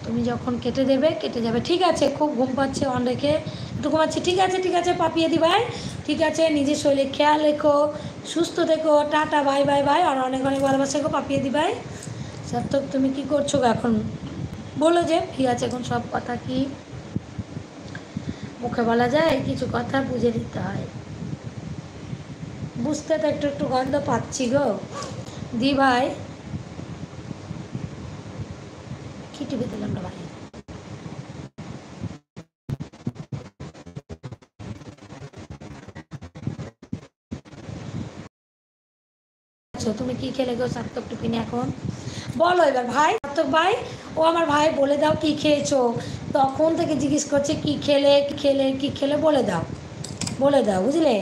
তুমি যখন কেটে দেবে কেটে যাবে। ঠিক আছে, খুব ঘুম পাচ্ছে, অন রেখে একটু ঘুমাচ্ছি। ঠিক আছে ঠিক আছে পাপিয়ে দি ভাই, ঠিক আছে, নিজের শরীরে খেয়াল রেখো, সুস্থ থেকো, টাটা, বাই বাই বাই, আর অনেক অনেক ভালোবাসা গো পাপিয়ে দি ভাই। সার্থক তুমি কি করছো গো এখন? বলো যে ফ্রি আছে এখন, সব কথা কি মুখে বলা যায়? কিছু কথা বুঝে নিতে হয়, বুঝতে তো একটু একটু গন্ধ পাচ্ছি গো। দি ভাই কি টিপে দিলাম না ভাই? আচ্ছা তুমি কি খেলে গো সার্থক টিফিনে এখন? বলো এবার ভাই, সার্থক ভাই, ও আমার ভাই, বলে দাও কি খেয়েছো। তখন থেকে জিজ্ঞেস করছে কি খেলে কি খেলে কি খেলে, বলে দাও, বলে দাও, বুঝলে?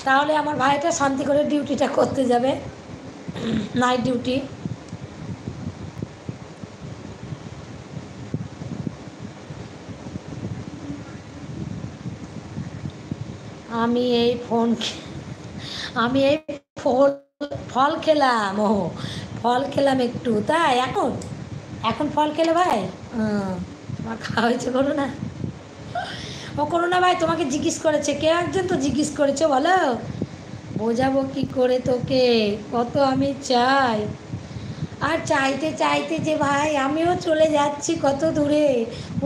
তাহলে আমার ভাইটা শান্তি করে ডিউটিটা করতে যাবে, নাইট ডিউটি। আমি এই ফোন আমি এই ফল ফল খেলাম, ও ফল খেলাম একটু, তাই এখন এখন ফল খেলে ভাই? তোমার খাওয়া হয়েছে করো না? ও করো না ভাই, তোমাকে জিজ্ঞেস করেছে, কে একজন তো জিজ্ঞেস করেছে, বলো। বোঝাবো কি করে তোকে, কত আমি চাই, আর চাইতে চাইতে যে ভাই আমিও চলে যাচ্ছি কত দূরে,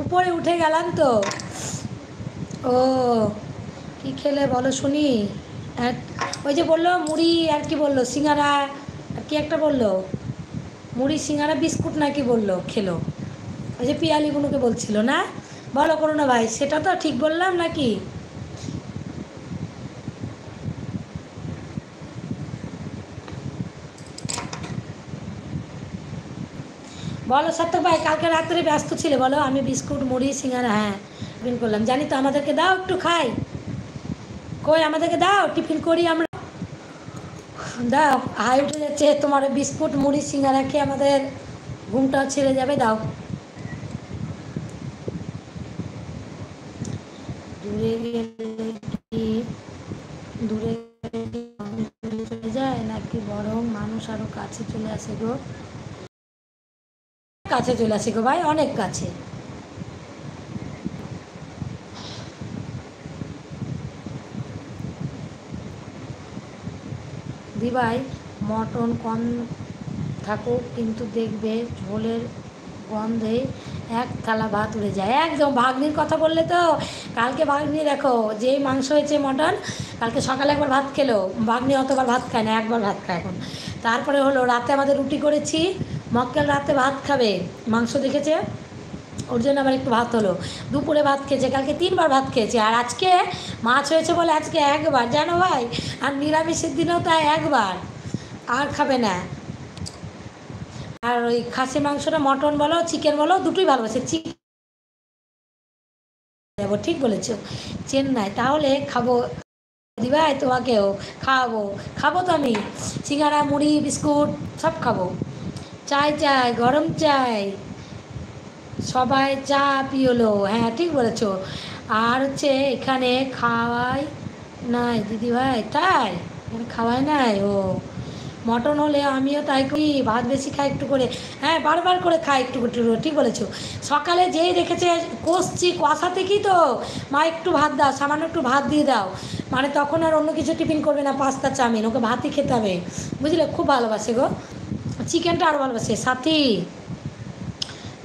উপরে উঠে গেলাম তো। ও কি খেলে বলো শুনি? আর ওই যে বললো মুড়ি, আর কি বললো সিঙ্গারা, আর কি একটা বললো, মুড়ি সিঙ্গারা বিস্কুট নাকি বললো খেলো, ওই যে পিয়ালিগুলোকে বলছিল না? বলো করো না ভাই, সেটা তো ঠিক বললাম নাকি? বলো সার্থক ভাই, কালকে রাত্রে ব্যস্ত ছিলে বলো, আমি বিস্কুট মুড়ি সিঙ্গারা হ্যাঁ টিফিন করলাম, জানি তো, আমাদেরকে দাও একটু খাই, কই আমাদেরকে দাও টিফিন করি আমরা, দাও, হাই উঠে যাচ্ছে তোমার বিস্কুট মুড়ি সিঙ্গারা খেয়ে আমাদের ঘুমটা ছেড়ে যাবে, দাও। দূরে গেলে কি, দূরে গেলে কি মানুষ দূরে চলে যায় নাকি বরং মানুষ আরো কাছে চলে আসে গো? কাছে চলে আসে গো ভাই, অনেক কাছে। দিভাই মটন কম থাকুক কিন্তু দেখবে ঝোলের গন্ধে এক থালা ভাত উড়ে যায়। একদম ভাগ্নির কথা বললে তো, কালকে ভাগ্নি দেখো যেই মাংস হয়েছে মটন, কালকে সকালে একবার ভাত খেলো, ভাগ্নি অতবার ভাত খায় না, একবার ভাত খায় এখন। তারপরে হলো রাতে আমাদের রুটি করেছি, মক্কেল রাতে ভাত খাবে, মাংস দেখেছে, ওর জন্য আবার একটু ভাত হলো। দুপুরে ভাত খেয়েছে, কালকে 3বার ভাত খেয়েছে, আর আজকে মাছ হয়েছে বলে আজকে একবার, জানো ভাই, আর নিরামিষের দিনেও তাই একবার, আর খাবে না। আর ওই খাসি মাংসটা মটন বলো চিকেন বলো দুটোই ভালোবাসে, চিকেন যাবো, ঠিক বলেছো, চেন্নাই তাহলে খাবো দিভাই, তোমাকেও খাওয়াবো, খাবো তো আমি, সিঙ্গারা মুড়ি বিস্কুট সব খাবো, চাই চাই গরম চাই, সবাই চা পিওলো, হ্যাঁ ঠিক বলেছো। আর হচ্ছে এখানে খাওয়াই নাই দিদিভাই, তাই এখানে খাওয়াই নাই, ও মটন হলে আমিও তাই করি, ভাত বেশি খাই একটু করে, হ্যাঁ বারবার করে খাই একটু একটু, ঠিক বলেছো। সকালে যেই রেখেছে কষছি, কষা থেকেই তো মা একটু ভাত দাও, সামান্য একটু ভাত দিয়ে দাও, মানে তখন আর অন্য কিছু টিফিন করবে না, পাস্তা চাউমিন, ওকে ভাতই খেতে হবে, বুঝলে, খুব ভালোবাসে গো, চিকেনটা আরও ভালোবাসে। সাথী,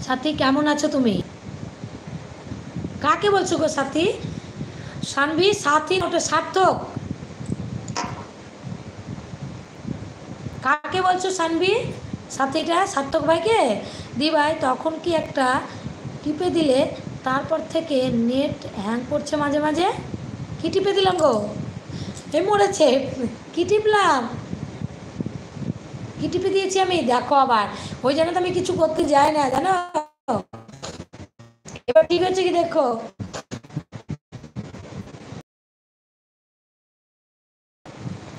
সাথী কেমন আছো তুমি? কাকে বলছো গো সাথী? সানভি, সাথী ওটা সার্থক, কাকে বলছো সানভি? সাথীটা সার্থক ভাইকে? দি ভাই তখন কি একটা টিপে দিলে, তারপর থেকে নেট হ্যাং করছে মাঝে মাঝে, কি টিপে দিলাম গো? এ মরেছে, কি টিপলাম, কি টিপে দিয়েছি আমি দেখো আবার, ওই জন্য তো আমি কিছু করতে যাই না জানো। এবার ঠিক হচ্ছে কি দেখো,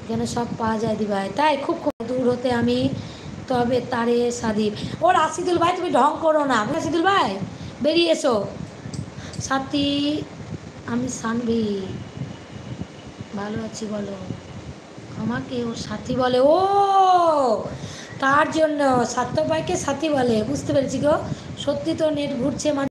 এখানে সব পাওয়া যায় দিভাই, তাই খুব খুব দূর হতে আমি, তবে তারে সাদিব, ও রাশিদুল ভাই তুমি ঢং করো না, রাশিদুল ভাই বেরিয়ে এসো। সাথী, আমি সানভি, ভালো আছি বলো, আমাকে ও সাথী বলে, ও তার জন্য সার্থক ভাইকে সাথী বলে, বুঝতে পেরেছি গো, সত্যি তো নেট ঘুরছে মানে